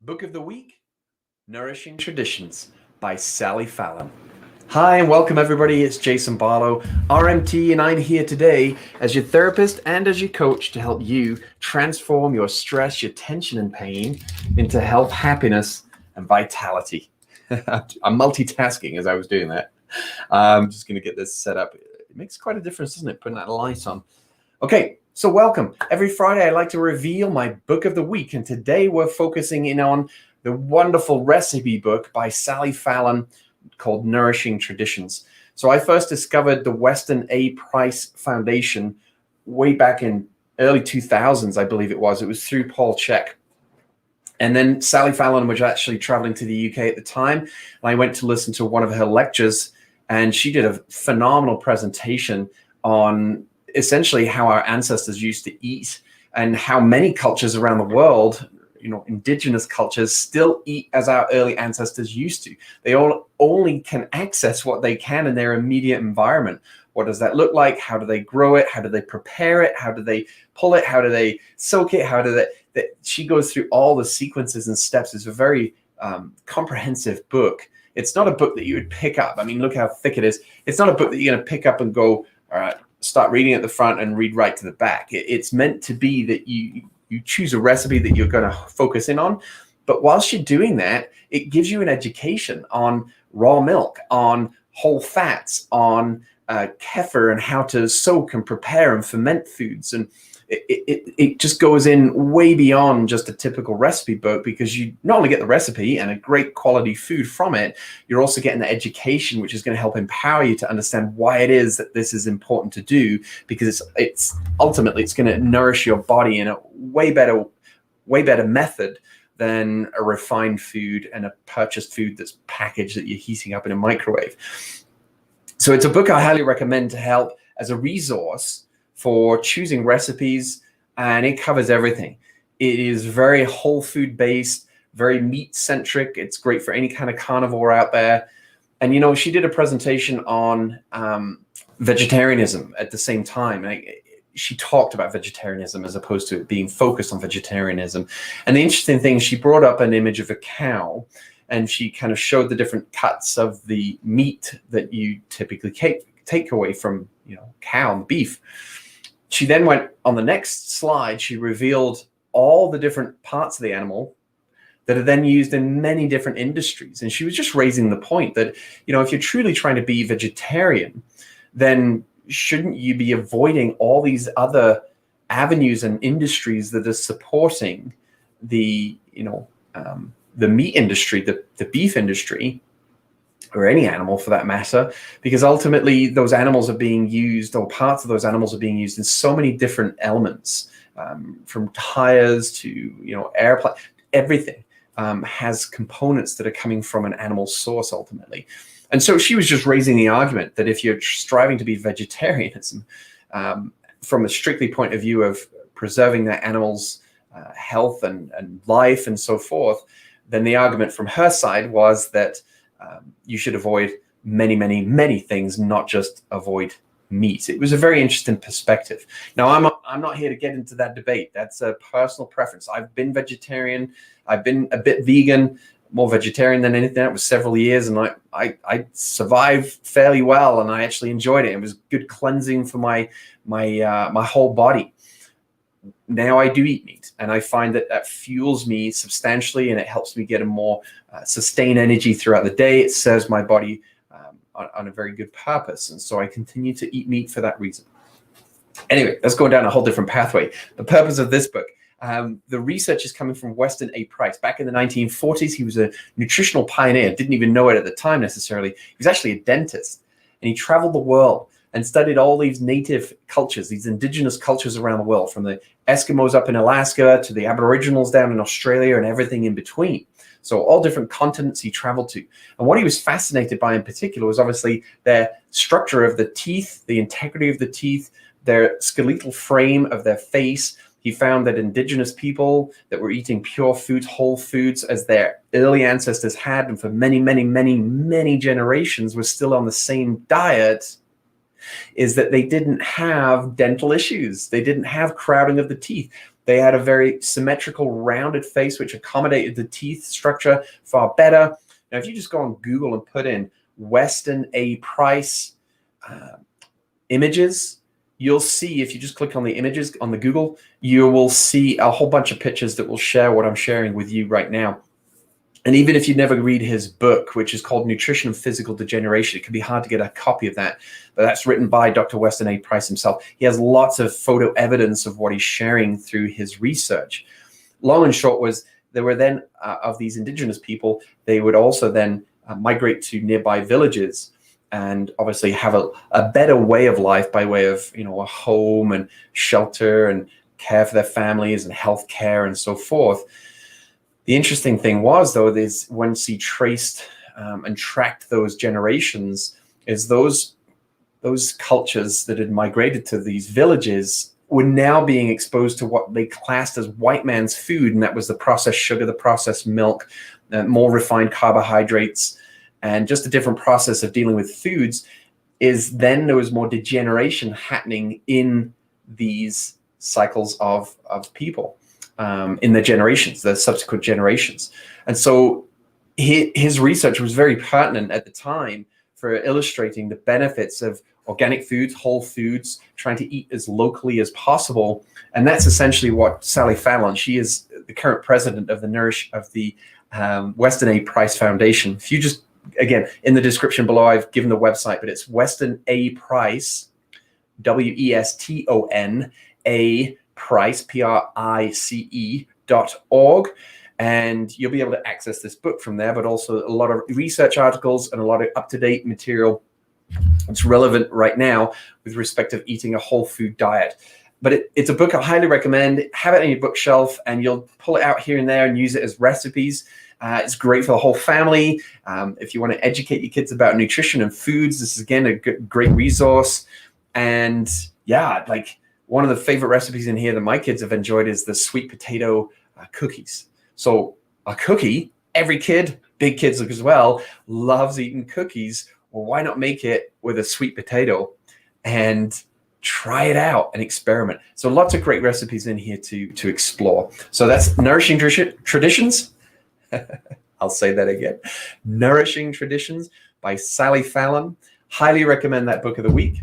Book of the Week, Nourishing Traditions by Sally Fallon. Hi and welcome everybody, it's Jason Barlow, RMT, and I'm here today as your therapist and as your coach to help you transform your stress, your tension and pain into health, happiness, and vitality. I'm multitasking as I was doing that. I'm just going to get this set up. It makes quite a difference, doesn't it, putting that light on? Okay, so welcome. Every Friday I like to reveal my book of the week, and today we're focusing in on the wonderful recipe book by Sally Fallon called Nourishing Traditions. So I first discovered the Weston A Foundation way back in early 2000s, I believe it was. It was through CHEK. And then Sally Fallon was actually traveling to the UK at the time, and I went to listen to one of her lectures, and she did a phenomenal presentation on essentially how our ancestors used to eat and how many cultures around the world, indigenous cultures, still eat as our early ancestors used to. They all only can access what they can in their immediate environment. What does that look like? How do they grow it? How do they prepare it? How do they pull it? How do they soak it? How do they? She goes through all the sequences and steps. It's a very comprehensive book. It's not a book that you would pick up. I mean, look how thick it is. It's not a book that you're going to pick up and go, all right, start reading at the front and read right to the back. It's meant to be that you choose a recipe that you're going to focus in on. But whilst you're doing that, it gives you an education on raw milk, on whole fats, on kefir and how to soak and prepare and ferment foods. And it just goes in way beyond just a typical recipe book, because you not only get the recipe and a great quality food from it, you're also getting the education, which is going to help empower you to understand why it is that this is important to do, because it's ultimately it's going to nourish your body in a way better method than a refined food and a purchased food that's packaged that you're heating up in a microwave. So it's a book I highly recommend to help as a resource for choosing recipes, and it covers everything. It is very whole food based, very meat centric. It's great for any kind of carnivore out there. And she did a presentation on vegetarianism at the same time. She talked about vegetarianism as opposed to it being focused on vegetarianism. And the interesting thing, she brought up an image of a cow, and she kind of showed the different cuts of the meat that you typically take away from cow and beef. She then went on the next slide, she revealed all the different parts of the animal that are then used in many different industries. And she was just raising the point that, if you're truly trying to be vegetarian, then shouldn't you be avoiding all these other avenues and industries that are supporting the meat industry, the beef industry, or any animal for that matter, because ultimately those animals are being used, or parts of those animals are being used in so many different elements, from tires to airplane. Everything has components that are coming from an animal source ultimately. And so she was just raising the argument that if you're striving to be vegetarianism, from a strictly point of view of preserving that animal's health and life and so forth, then the argument from her side was that you should avoid many, many, many things, not just avoid meat. It was a very interesting perspective. Now, I'm not here to get into that debate. That's a personal preference. I've been vegetarian. I've been a bit vegan, more vegetarian than anything. That was several years, and I survived fairly well, and I actually enjoyed it. It was good cleansing for my whole body. Now I do eat meat, and I find that fuels me substantially, and it helps me get a more sustained energy throughout the day. It serves my body on a very good purpose, and so I continue to eat meat for that reason. Anyway, let's go down a whole different pathway. The purpose of this book, the research is coming from Weston A. Back in the 1940s, he was a nutritional pioneer. Didn't even know it at the time necessarily. He was actually a dentist, and he traveled the world and studied all these native cultures, these indigenous cultures around the world, from the Eskimos up in Alaska to the Aboriginals down in Australia and everything in between. So all different continents he traveled to. And what he was fascinated by in particular was obviously their structure of the teeth, the integrity of the teeth, their skeletal frame of their face. He found that indigenous people that were eating pure foods, whole foods, as their early ancestors had, and for many, many, many, many generations were still on the same diet, is that they didn't have dental issues. They didn't have crowding of the teeth. They had a very symmetrical, rounded face, which accommodated the teeth structure far better. Now, if you just go on Google and put in Weston A price images, you'll see, if you just click on the images on the Google, you will see a whole bunch of pictures that will share what I'm sharing with you right now. And even if you never read his book, which is called Nutrition and Physical Degeneration, it can be hard to get a copy of that, but that's written by Dr. Weston A. Price himself. He has lots of photo evidence of what he's sharing through his research. Long and short was, there were then, of these indigenous people, they would also then migrate to nearby villages and obviously have a better way of life by way of, you know, a home and shelter and care for their families and health care and so forth. The interesting thing was, though, is once he traced and tracked those generations, is those cultures that had migrated to these villages were now being exposed to what they classed as white man's food, and that was the processed sugar, the processed milk, more refined carbohydrates, and just a different process of dealing with foods. Is then there was more degeneration happening in these cycles of people. In the generations, the subsequent generations. And so his research was very pertinent at the time for illustrating the benefits of organic foods, whole foods, trying to eat as locally as possible. And that's essentially what Sally Fallon, she is the current president of the Weston A. Price Foundation. If you just, again, in the description below, I've given the website, but it's Weston A. Price, Weston A. Price, PRICE.org, and you'll be able to access this book from there, but also a lot of research articles and a lot of up-to-date material that's relevant right now with respect of eating a whole food diet. But it's a book I highly recommend. Have it on your bookshelf, and you'll pull it out here and there and use it as recipes. It's great for the whole family. If you want to educate your kids about nutrition and foods, this is, again, a great resource. And yeah, like, one of the favorite recipes in here that my kids have enjoyed is the sweet potato cookies. So a cookie, every kid, big kids as well, loves eating cookies. Well, why not make it with a sweet potato and try it out and experiment? So lots of great recipes in here to explore. So that's Nourishing Traditions. I'll say that again. Nourishing Traditions by Sally Fallon. Highly recommend that book of the week.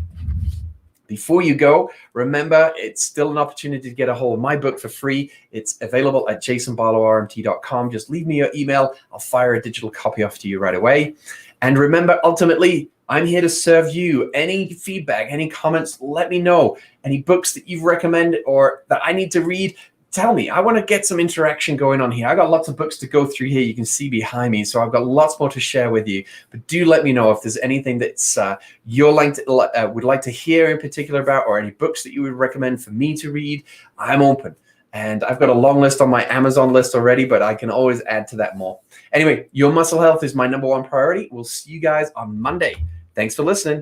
Before you go, remember, it's still an opportunity to get a hold of my book for free. It's available at jasonbarlowrmt.com. Just leave me your email. I'll fire a digital copy off to you right away. And remember, ultimately, I'm here to serve you. Any feedback, any comments, let me know. Any books that you've recommended or that I need to read, tell me. I want to get some interaction going on here. I got lots of books to go through here. You can see behind me. So I've got lots more to share with you. But do let me know if there's anything that's would like to hear in particular about, or any books that you would recommend for me to read. I'm open. And I've got a long list on my Amazon list already, but I can always add to that more. Anyway, your muscle health is my #1 priority. We'll see you guys on Monday. Thanks for listening.